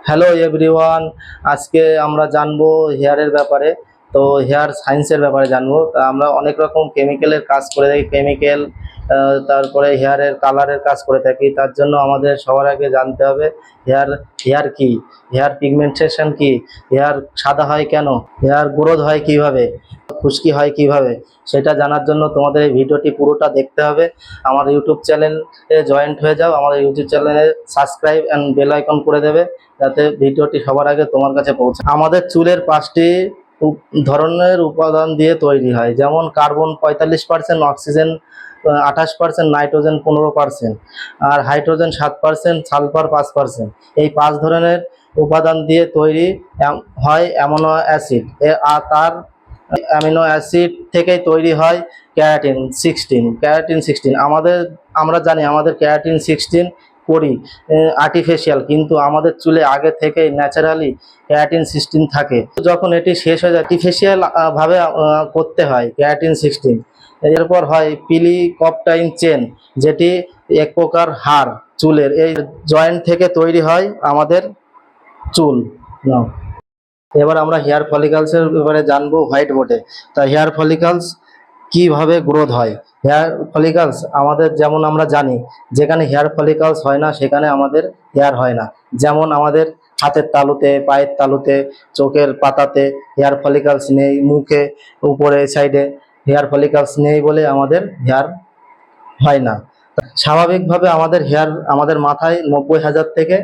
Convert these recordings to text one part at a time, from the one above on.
Hello everyone. আজকে আমরা জানবো হেয়ারের ব্যাপারে। তো হেয়ার সায়েন্সের ব্যাপারে জানবো। তা আমরা অনেক রকম কেমিক্যালের কাজ করে থাকি, কেমিক্যাল তারপরে হেয়ারের কালারের কাজ করে থাকি। তার জন্য আমাদের সবার আগে জানতে হবে হেয়ার হেয়ার কি, হেয়ার পিগমেন্টেশন কি, হেয়ার সাদা হয় কেন, হেয়ার গ্রোথ হয় কিভাবে, খুশকি হয় কিভাবে, সেটা জানার জন্য তোমাদের এই ভিডিওটি পুরোটা দেখতে হবে। আমার ইউটিউব চ্যানেলে জয়েন্ট হয়ে যাও, আমাদের ইউটিউব চ্যানেলে সাবস্ক্রাইব অ্যান্ড বেল আইকন করে দেবে, যাতে ভিডিওটি সবার আগে তোমার কাছে পৌঁছায়। আমাদের চুলের 5টি ধরনের উপাদান দিয়ে তৈরি হয়, যেমন কার্বন 45%, অক্সিজেন 28%, নাইট্রোজেন 15%, আর হাইড্রোজেন 7%, সালফার 5%। এই 5 ধরনের উপাদান দিয়ে তৈরি হয় অ্যামিনো অ্যাসিড। আর তার অ্যামিনো অ্যাসিড থেকেই তৈরি হয় ক্যারাটিন 16। আমরা জানি আমাদের ক্যারাটিন 16 করি আর্টিফিশিয়াল, কিন্তু আমাদের চুলে আগে থেকেই ন্যাচারালি ক্যারাটিন 16 থাকে। যখন এটি শেষ হয়ে যায় আর্টিফিশিয়াল ভাবে করতে হয় ক্যারাটিন 16। এরপর হয় পিলিকপটাইন চেন, যেটি এক প্রকার হাড় চুলের। এই জয়েন্ট থেকে তৈরি হয় আমাদের চুল। নাও এবার আমরা হেয়ার ফলিকালসের ব্যাপারে জানবো হোয়াইট বোর্ডে। তা হেয়ার ফলিকালস কিভাবে গ্রোথ হয়। হেয়ার ফলিকালস আমাদের, যেমন আমরা জানি, যেখানে হেয়ার ফলিকালস হয় না সেখানে আমাদের হেয়ার হয় না। যেমন আমাদের হাতের তালুতে, পায়ের তালুতে, চোখের পাতাতে হেয়ার ফলিকালস নেই, মুখে উপরে সাইডে হেয়ার ফলিকালস নেই বলে আমাদের হেয়ার হয় না। স্বাভাবিকভাবে আমাদের মাথায় 90,000 থেকে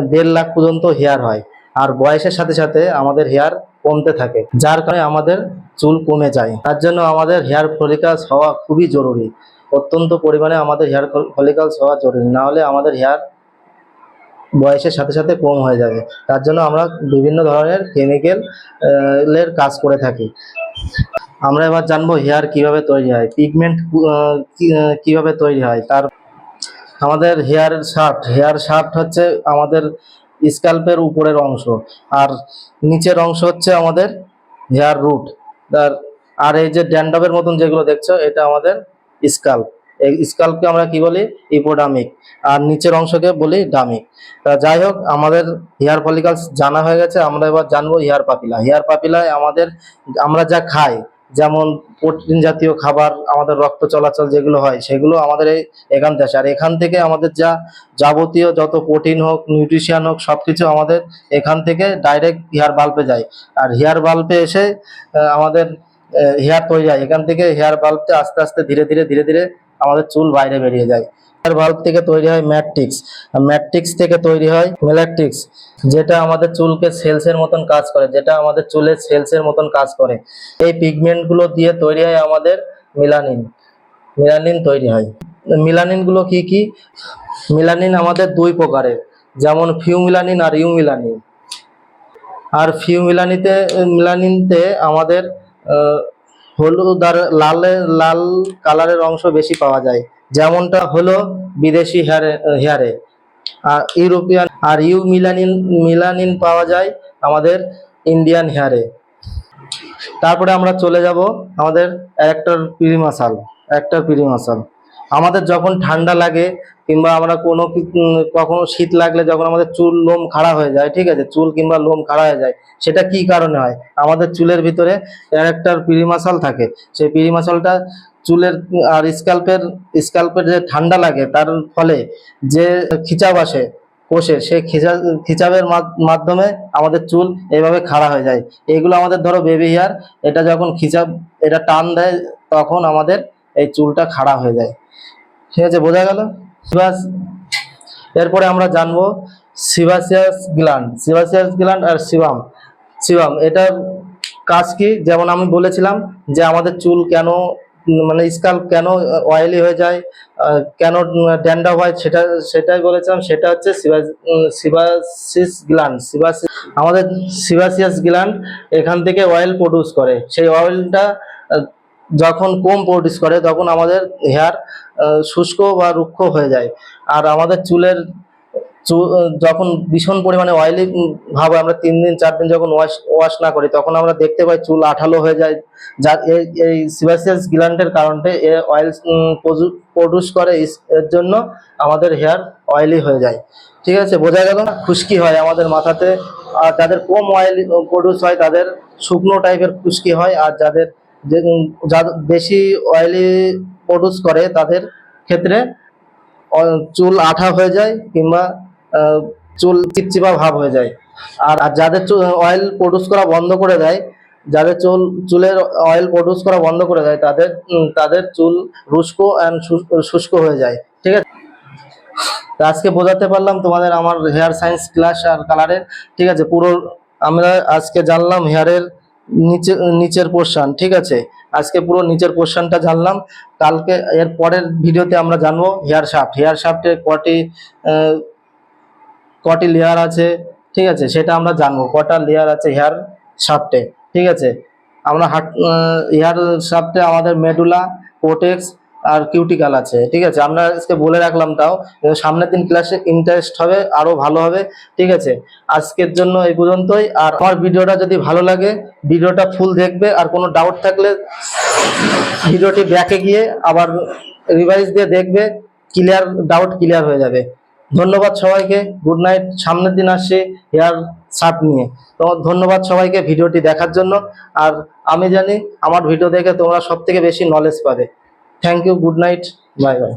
1.5 লাখ পর্যন্ত হেয়ার হয়। আর বয়সের সাথে সাথে আমাদের হেয়ার কমতে থাকে, যার কারণে আমাদের চুল কমে যায়। তার জন্য আমাদের হেয়ার ফলিকালস হওয়া খুবই জরুরি। অত্যন্ত পরিমাণে আমাদের হেয়ার ফলিকালস হওয়া জরুরি, না হলে আমাদের হেয়ার বয়সের সাথে সাথে কম হয়ে যাবে। তার জন্য আমরা বিভিন্ন ধরনের কেমিক্যাল এর কাজ করে থাকি। আমরা এবার জানবো হেয়ার কিভাবে তৈরি হয়, পিগমেন্ট কিভাবে তৈরি হয়। আমাদের হেয়ার শাফট হচ্ছে আমাদের স্ক্যাল্পের উপরের অংশ, আর নিচের অংশ হচ্ছে আমাদের হেয়ার রুট। আর আর এই যে ড্যান্ড্রফের মতন যেগুলো দেখছো, এটা আমাদের স্কাল্প। এই স্কাল্পকে আমরা কি বলি, ইপোডামিক, আর নিচের অংশকে বলি ডামিক। তা যাই হোক, আমাদের হেয়ার ফলিকালস জানা হয়ে গেছে। আমরা এবার জানবো হেয়ার পাপিলা। হেয়ার পাপিলায় আমরা যা খাই, যেমন প্রোটিন জাতীয় খাবার, আমাদের রক্ত চলাচল যেগুলো হয়, সেগুলো আমাদের এখান থেকে আসে। আর এখান থেকে আমাদের যাবতীয় যত প্রোটিন হোক, নিউট্রিশন হোক, সবকিছু আমাদের এখান থেকে ডাইরেক্ট হেয়ার বাল্বে যায়। আর হেয়ার বাল্বে এসে আমাদের হেয়ার তৈরি হয়। এখান থেকে হেয়ার বাল্বতে আস্তে আস্তে ধীরে ধীরে ধীরে ধীরে আমাদের চুল বাইরে বেরিয়ে যায়। হেয়ার বাল্ব থেকে তৈরি হয় ম্যাট্রিক্স, আর ম্যাট্রিক্স থেকে তৈরি হয় মেলাট্রিক্স, যেটা আমাদের চুলকে সেলসের মতন কাজ করে, যেটা আমাদের চুলের সেলসের মতন কাজ করে। এই পিগমেন্ট গুলো দিয়ে তৈরি হয় আমাদের মিলানিন। মিলানিন তৈরি হয়। মিলানিন গুলো কি কি? মিলানিন আমাদের 2 প্রকারের, যেমন ফিউমিলানিন আর ইউমিলানিন। আর মিলানিনতে আমাদের আহ, হলুদ আর লাল কালারের অংশ বেশি পাওয়া যায়, যেমনটা হলো বিদেশি হেয়ারে। আর ইউরোপিয়ান আর মিলানিন পাওয়া যায় আমাদের ইন্ডিয়ান হেয়ারে। তারপরে আমরা চলে যাব আমাদের অ্যাক্টর পিরি মাসাল। আমাদের যখন ঠান্ডা লাগে, কিংবা আমরা কখনো শীত লাগলে, যখন আমাদের চুল লোম খাড়া হয়ে যায়, ঠিক আছে, চুল কিংবা লোম খাড়া হয়ে যায়, সেটা কি কারণে হয়? আমাদের চুলের ভিতরে অ্যাক্টর পিরি মাসাল থাকে। সেই পিরিমাসালটা চুলের আর স্ক্যাল্পের যে ঠান্ডা লাগে, তার ফলে যে খিচাব আসে কোষে, সেই খিচাবের মাধ্যমে আমাদের চুল এইভাবে খাড়া হয়ে যায়। এগুলো আমাদের, ধরো বেবি হেয়ার, এটা যখন এটা টান দেয়, তখন আমাদের এই চুলটা খাড়া হয়ে যায়। ঠিক আছে, বোঝা গেল? সিবাস- এরপরে আমরা জানবো সিবাসিয়াস গ্ল্যান্ড আর সিবাম। এটার কাজ কি? যেমন আমি বলেছিলাম যে আমাদের চুল কেন, মানে স্কাল্প কেন অয়েলি হয়ে যায়, কেন ড্যান্ড্রফ হয়, সেটাই বলেছিলাম। সেটা হচ্ছে আমাদের সিবাসিয়াস গ্ল্যান্ড এখান থেকে অয়েল প্রডিউস করে। সেই অয়েলটা যখন কম প্রডিউস করে, তখন আমাদের হেয়ার শুষ্ক বা রুক্ষ হয়ে যায়। আর আমাদের চুলের যখন ভীষণ পরিমাণে অয়েলি ভাব হয়, আমরা 3 দিন 4 দিন যখন ওয়াশ না করি তখন আমরা দেখতে পাই চুল আঠালো হয়ে যায়। যার এই সিবাসিয়াস গ্ল্যান্ডের কারণে অয়েল প্রডিউস করে, এর জন্য আমাদের হেয়ার অয়েলি হয়ে যায়। ঠিক আছে, বোঝা গেল? খুশকি হয় আমাদের মাথাতে, আর যাদের কম অয়েল প্রডিউস হয় তাদের শুকনো টাইপের খুশকি হয়, আর যাদের যাদের বেশি অয়েলি প্রডিউস করে তাদের ক্ষেত্রে চুল আঠা হয়ে যায়, কিংবা চুল চিপচিপা ভাব হয়ে যায়। আর আর যাদের অয়েল প্রডিউস করা বন্ধ করে দেয়, যাদের চুলের অয়েল প্রডিউস করা বন্ধ করে দেয় তাদের চুল রুস্কো অ্যান্ড শুষ্ক হয়ে যায়। ঠিক আছে, তো আজকে বোঝাতে পারলাম তোমাদের আমার হেয়ার সায়েন্স ক্লাস আর কালারের। ঠিক আছে, পুরো আমরা আজকে জানলাম হেয়ারের নিচের পোর্শন। ঠিক আছে, আজকে পুরো নিচের পোর্শনটা জানলাম। কালকে এর পরের ভিডিওতে আমরা জানবো হেয়ার শাফটের কটি লেয়ার আছে। ঠিক আছে, সেটা আমরা জানবো, কটা লেয়ার আছে হেয়ার শাফটে। ঠিক আছে, আমরা হেয়ার শাফটে আমাদের মেডুলা, কোটেক্স আর কিউটিকাল আছে। ঠিক আছে, আমরা আজকে বলে রাখলাম, তাও সামনের দিন ক্লাসে ইন্টারেস্ট হবে, আরো ভালো হবে। ঠিক আছে, আজকের জন্য এই পর্যন্তই। আর আমার ভিডিওটা যদি ভালো লাগে ভিডিওটা ফুল দেখবে, আর কোনো ডাউট থাকলে ভিডিওটি ব্যাকে গিয়ে আবার রিভাইজ দিয়ে দেখবে, ডাউট ক্লিয়ার হয়ে যাবে। ধন্যবাদ সবাইকে, গুড নাইট। সামনের দিন আসছে হেয়ার শার্ট নিয়ে। তো ধন্যবাদ সবাইকে ভিডিওটি দেখার জন্য। আর আমি জানি আমার ভিডিও দেখে তোমরা সব থেকে বেশি নলেজ পাবে। Thank you, good night, bye by.